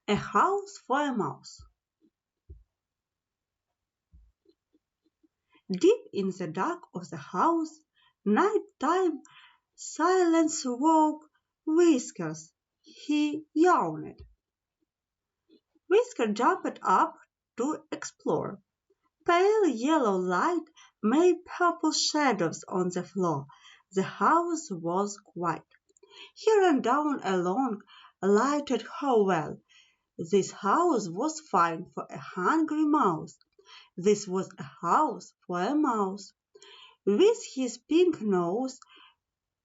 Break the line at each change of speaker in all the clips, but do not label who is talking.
A house for a mouse. Deep in the dark of the house, night-time silence woke Whiskers. He yawned. Whisker jumped up to explore. Pale yellow light made purple shadows on the floor. The house was quiet. He ran down a long, lighted hallway. This house was fine for a hungry mouse. This was a house for a mouse. With his pink nose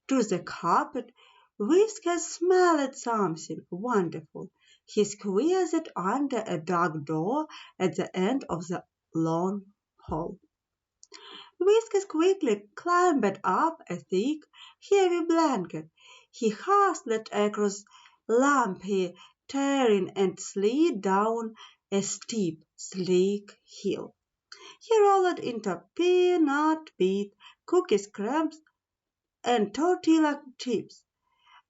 to the carpet, Whiskers smelled something wonderful. He squeezed under a dark door at the end of the long hall. Whiskers quickly climbed up a thick, heavy blanket. He hustled across lumpy terrain and slid down a steep, sleek hill. He rolled into peanut bit, cookies, crumbs, and tortilla chips.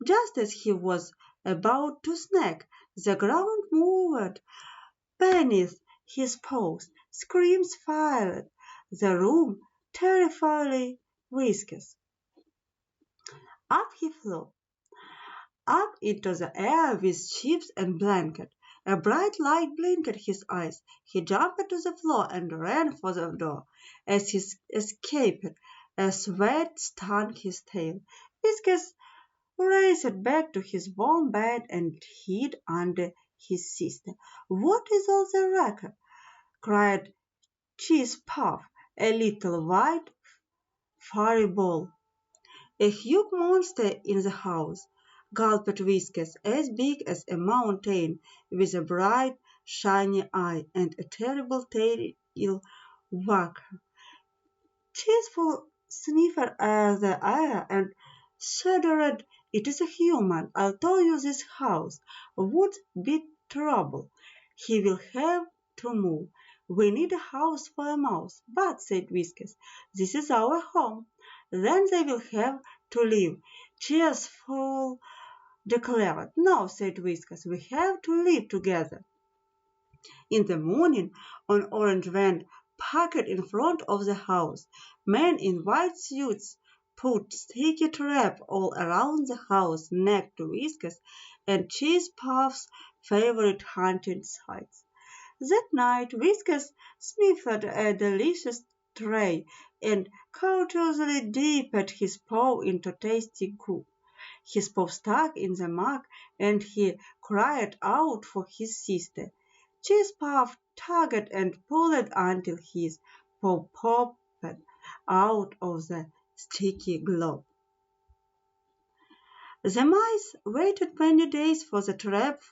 Just as he was about to snack, the ground moved beneath his paws. Screams filled the room, terrifying Whiskers. Up he flew, up into the air with chips and blanket. A bright light blinked his eyes. He jumped to the floor and ran for the door. As he escaped, a sweat stung his tail. Whiskers raced back to his warm bed and hid under his sister. "What is all the racket?" cried Cheese Puff, a little white furry ball. "A huge monster in the house," gulped Whiskers, "as big as a mountain, with a bright, shiny eye and a terrible tail whacker." Cheerful sniffed at the air and shuddered. "It is a human. I told you this house would be trouble. He will have to move. We need a house for a mouse." "But," said Whiskers, "this is our home." "Then they will have to live," Cheerful declared. "No," said Whiskers, "we have to live together." In the morning, an orange van parked in front of the house. Men in white suits put sticky tape all around the house next to Whiskers and Cheese Puff's favorite hunting sites. That night Whiskers sniffed a delicious tray and courteously dipped his paw into tasty goo. His paw stuck in the muck and he cried out for his sister. Cheese Puff tugged and pulled until his paw popped out of the sticky glob. The mice waited many days for the trap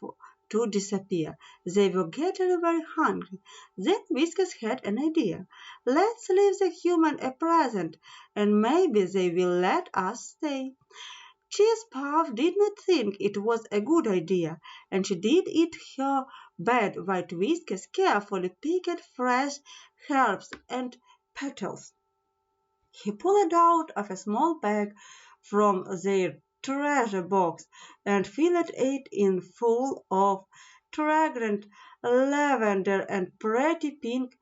to disappear. They were getting very hungry. Then Whiskers had an idea. "Let's leave the human a present, and maybe they will let us stay." Cheese Puff did not think it was a good idea, and she did eat her bed while Whiskers carefully picked fresh herbs and petals. He pulled out of a small bag from their treasure box and filled it in full of fragrant lavender and pretty pink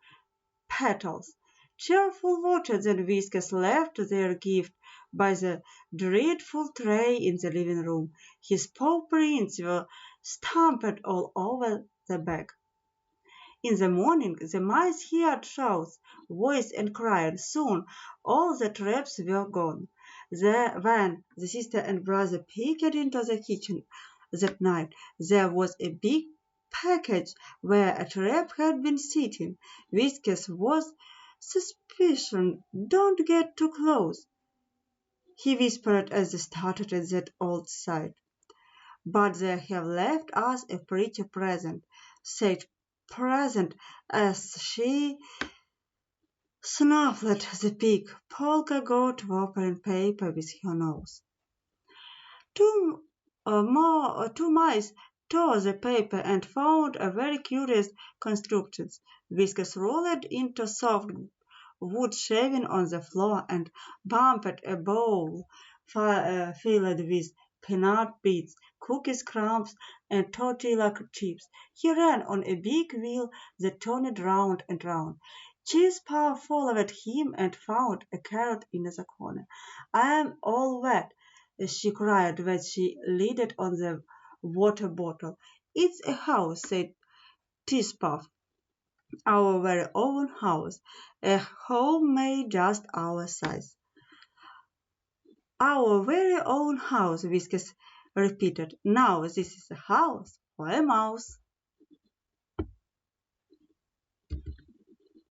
petals. Cheerful watched and Whiskers left their gift by the dreadful tray in the living room. His paw prints were stamped all over the bag. In the morning the mice heard shouts, voices, and crying. Soon all the traps were gone. When the sister and brother peeked into the kitchen that night, there was a big package where a trap had been sitting. Whiskers was suspicious. "Don't get too close," he whispered as they started at that old sight. "But they have left us a pretty present," said present as she snuffled the pink polka-dot wrapping paper with her nose. Two mice tore the paper and found a very curious construction. Whiskers rolled into soft wood shaving on the floor and bumped a bowl filled with peanut bits, cookies crumbs, and tortilla chips. He ran on a big wheel that turned round and round. Cheese Puff followed him and found a carrot in the corner. "I am all wet," she cried when she laid it on the water bottle. "It's a house," said Cheese Puff. "Our very own house. A home made just our size." "Our very own house," Whiskers repeated. "Now this is a house for a mouse."